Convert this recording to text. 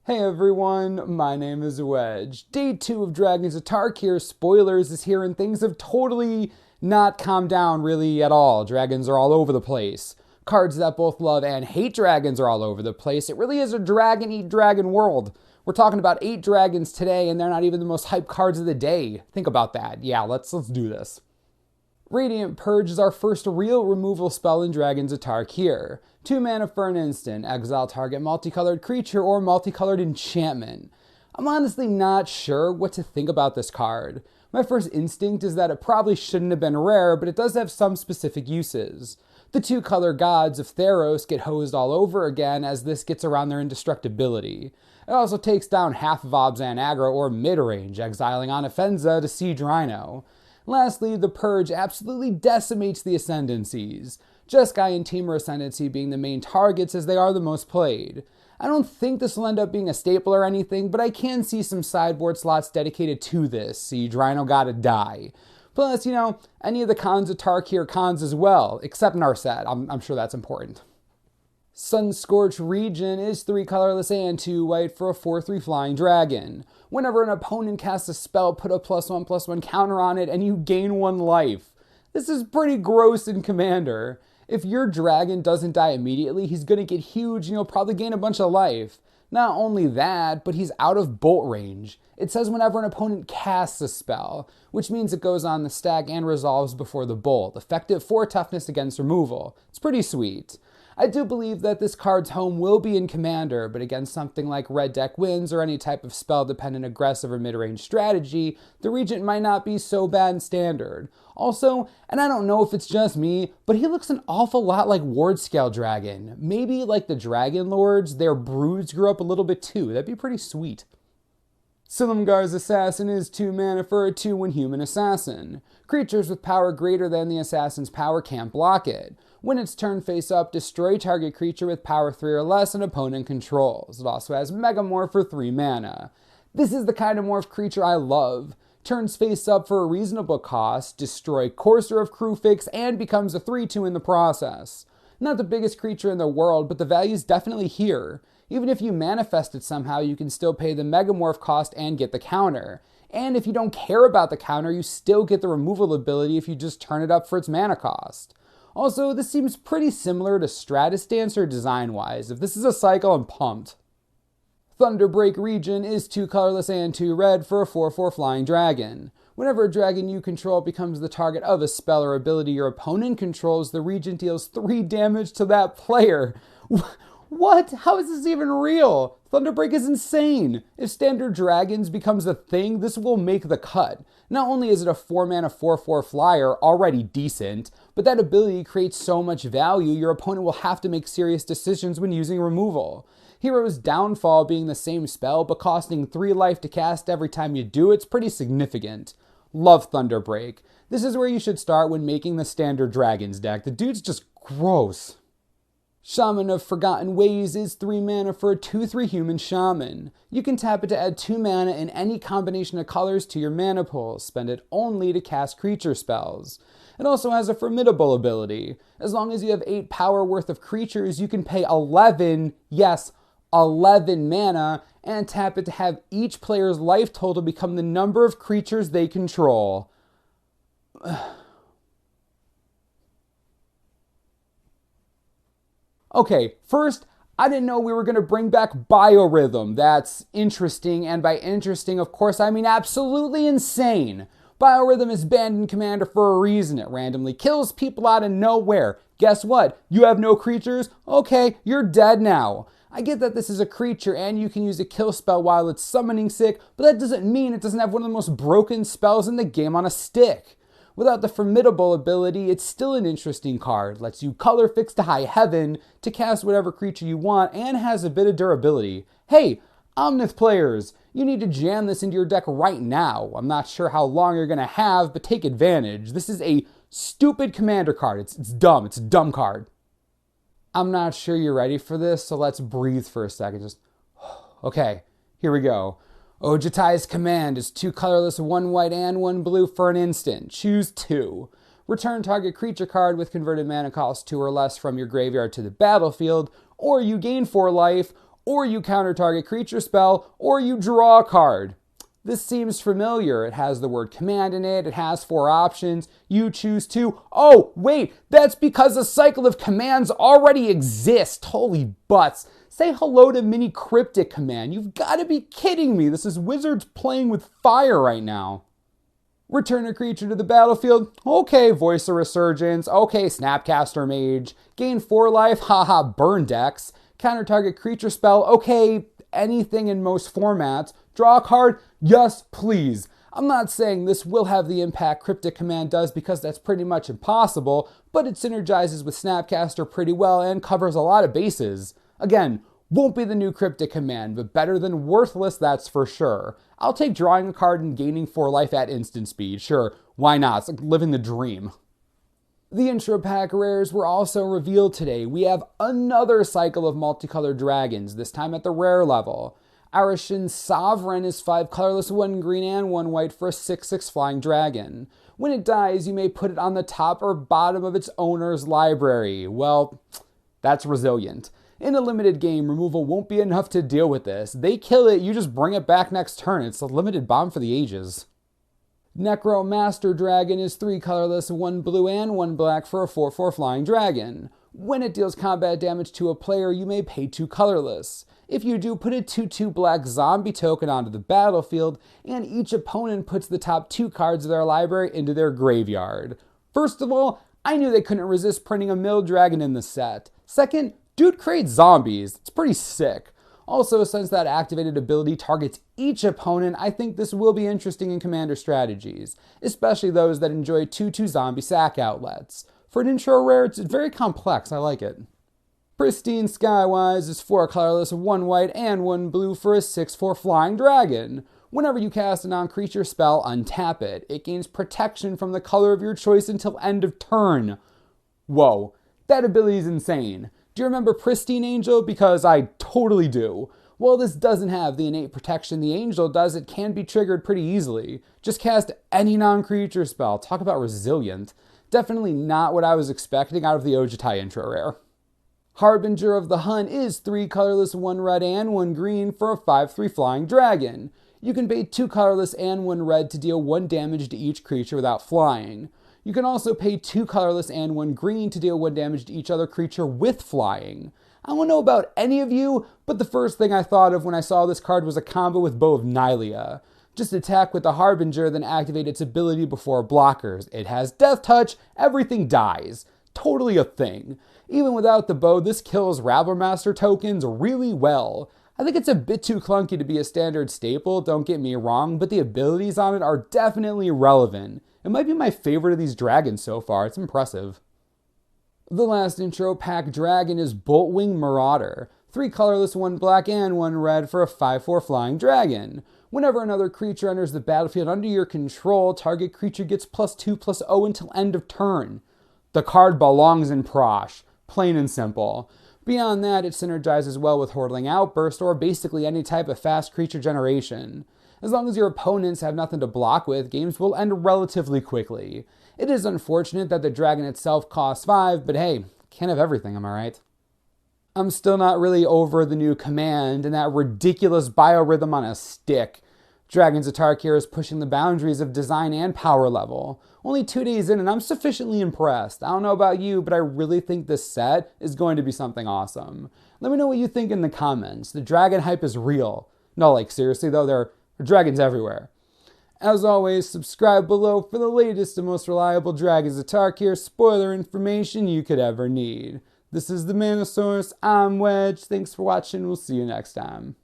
Hey everyone, my name is Wedge. Day 2 of Dragons of Tarkir, spoilers, is here and things have totally not calmed down really at all. Dragons are all over the place. Cards that both love and hate dragons are all over the place. It really is a dragon eat dragon world. We're talking about 8 dragons today and they're not even the most hyped cards of the day. Think about that. Yeah, let's do this. Radiant Purge is our first real removal spell in Dragons of Tarkir. 2 mana for an instant, exile target multicolored creature or multicolored enchantment. I'm honestly not sure what to think about this card. My first instinct is that it probably shouldn't have been rare, but it does have some specific uses. The 2 color gods of Theros get hosed all over again as this gets around their indestructibility. It also takes down half of Obzan aggro or mid-range, exiling on Offenza to Siege Rhino. Lastly, the Purge absolutely decimates the Ascendancies. Jeskai and Temur Ascendancy being the main targets as they are the most played. I don't think this will end up being a staple or anything, but I can see some sideboard slots dedicated to this. Siege Rhino gotta die. Plus, any of the cons of Tarkir cons as well, except Narset. I'm sure that's important. Scorch Region is 3 colorless and 2 white for a 4/3 flying dragon. Whenever an opponent casts a spell, put a +1/+1 counter on it and you gain 1 life. This is pretty gross in Commander. If your dragon doesn't die immediately, he's gonna get huge and you'll probably gain a bunch of life. Not only that, but he's out of bolt range. It says whenever an opponent casts a spell, which means it goes on the stack and resolves before the bolt. Effective 4 toughness against removal. It's pretty sweet. I do believe that this card's home will be in Commander, but against something like Red Deck Wins or any type of spell-dependent aggressive or mid-range strategy, the Regent might not be so bad in Standard. Also, and I don't know if it's just me, but he looks an awful lot like Ward Scale Dragon. Maybe like the Dragon Lords, their broods grew up a little bit too. That'd be pretty sweet. Silumgar's Assassin is 2 mana for a 2/1 human assassin. Creatures with power greater than the assassin's power can't block it. When it's turn face up, destroy target creature with power 3 or less an opponent controls. It also has Megamorph for 3 mana. This is the kind of morph creature I love. Turns face up for a reasonable cost, destroy Courser of Crufix, and becomes a 3/2 in the process. Not the biggest creature in the world, but the value's definitely here. Even if you manifest it somehow, you can still pay the Megamorph cost and get the counter. And if you don't care about the counter, you still get the removal ability if you just turn it up for its mana cost. Also, this seems pretty similar to Stratus Dancer design-wise. If this is a cycle, I'm pumped. Thunderbreak Region is 2 colorless and 2 red for a 4/4 flying dragon. Whenever a dragon you control becomes the target of a spell or ability your opponent controls, the Regent deals 3 damage to that player. What? How is this even real? Thunderbreak is insane. If Standard Dragons becomes a thing, this will make the cut. Not only is it a 4 mana 4/4 flyer, already decent, but that ability creates so much value your opponent will have to make serious decisions when using removal. Hero's Downfall being the same spell, but costing 3 life to cast every time you do it's pretty significant. Love Thunderbreak. This is where you should start when making the Standard Dragons deck. The dude's just gross. Shaman of Forgotten Ways is 3 mana for a 2/3 human shaman. You can tap it to add 2 mana in any combination of colors to your mana pool. Spend it only to cast creature spells. It also has a formidable ability. As long as you have 8 power worth of creatures, you can pay 11, yes, 11 mana, and tap it to have each player's life total become the number of creatures they control. Okay, first, I didn't know we were going to bring back Biorhythm. That's interesting, and by interesting, of course, I mean absolutely insane. Biorhythm is banned in Commander for a reason. It randomly kills people out of nowhere. Guess what? You have no creatures? Okay, you're dead now. I get that this is a creature and you can use a kill spell while it's summoning sick, but that doesn't mean it doesn't have one of the most broken spells in the game on a stick. Without the formidable ability, it's still an interesting card. Lets you color fix to high heaven to cast whatever creature you want and has a bit of durability. Hey, Omnith players, you need to jam this into your deck right now. I'm not sure how long you're going to have, but take advantage. This is a stupid Commander card. It's dumb. It's a dumb card. I'm not sure you're ready for this, so let's breathe for a second. Okay, here we go. Ojutai's command is 2 colorless, 1 white, and 1 blue for an instant. Choose 2. Return target creature card with converted mana cost 2 or less from your graveyard to the battlefield, or you gain 4 life, or you counter target creature spell, or you draw a card. This seems familiar. It has the word command in it. It has 4 options. You choose 2. Oh, wait, that's because a cycle of commands already exists. Holy butts. Say hello to mini cryptic command. You've got to be kidding me. This is Wizards playing with fire right now. Return a creature to the battlefield. Okay, Voice of Resurgence. Okay, Snapcaster Mage. Gain 4 life. Haha, Burn Dex. Counter target creature spell. Okay, anything in most formats. Draw a card. Yes, please. I'm not saying this will have the impact Cryptic Command does because that's pretty much impossible, but it synergizes with Snapcaster pretty well and covers a lot of bases. Again, won't be the new Cryptic Command, but better than worthless, that's for sure. I'll take drawing a card and gaining 4 life at instant speed. Sure, why not? It's like living the dream. The intro pack rares were also revealed today. We have another cycle of multicolored dragons, this time at the rare level. Arishin Sovereign is 5 colorless, 1 green and 1 white for a 6/6 flying dragon. When it dies, you may put it on the top or bottom of its owner's library. Well, that's resilient. In a limited game, removal won't be enough to deal with this. They kill it, you just bring it back next turn. It's a limited bomb for the ages. Necro Master Dragon is 3 colorless, 1 blue and 1 black for a 4/4 flying dragon. When it deals combat damage to a player, you may pay 2 colorless. If you do, put a 2/2 black zombie token onto the battlefield, and each opponent puts the top 2 cards of their library into their graveyard. First of all, I knew they couldn't resist printing a mill dragon in the set. Second, dude creates zombies. It's pretty sick. Also, since that activated ability targets each opponent, I think this will be interesting in commander strategies, especially those that enjoy 2/2 zombie sack outlets. For an intro rare, it's very complex. I like it. Pristine Skywise is 4 colorless, 1 white, and 1 blue for a 6/4 flying dragon. Whenever you cast a non-creature spell, untap it. It gains protection from the color of your choice until end of turn. Whoa, that ability is insane. Do you remember Pristine Angel? Because I totally do. While this doesn't have the innate protection the Angel does, it can be triggered pretty easily. Just cast any non-creature spell. Talk about resilient. Definitely not what I was expecting out of the Ojutai intro rare. Harbinger of the Hunt is 3 colorless, 1 red, and 1 green for a 5/3 flying dragon. You can pay 2 colorless and 1 red to deal 1 damage to each creature without flying. You can also pay 2 colorless and 1 green to deal 1 damage to each other creature with flying. I don't know about any of you, but the first thing I thought of when I saw this card was a combo with Bow of Nylea. Just attack with the Harbinger, then activate its ability before blockers. It has Death Touch, everything dies. Totally a thing. Even without the bow, this kills Rabblemaster tokens really well. I think it's a bit too clunky to be a standard staple, don't get me wrong, but the abilities on it are definitely relevant. It might be my favorite of these dragons so far, it's impressive. The last intro pack dragon is Boltwing Marauder. 3 colorless, 1 black, and 1 red for a 5/4 flying dragon. Whenever another creature enters the battlefield under your control, target creature gets +2/+0 until end of turn. The card belongs in Prosh. Plain and simple. Beyond that, it synergizes well with Hordling Outburst or basically any type of fast creature generation. As long as your opponents have nothing to block with, games will end relatively quickly. It is unfortunate that the dragon itself costs 5, but hey, can't have everything, am I right? I'm still not really over the new command and that ridiculous biorhythm on a stick. Dragons of Tarkir is pushing the boundaries of design and power level. Only 2 days in and I'm sufficiently impressed. I don't know about you, but I really think this set is going to be something awesome. Let me know what you think in the comments. The dragon hype is real. No, like seriously though, there are dragons everywhere. As always, subscribe below for the latest and most reliable Dragons of Tarkir spoiler information you could ever need. This is the Manosaurus, I'm Wedge. Thanks for watching, we'll see you next time.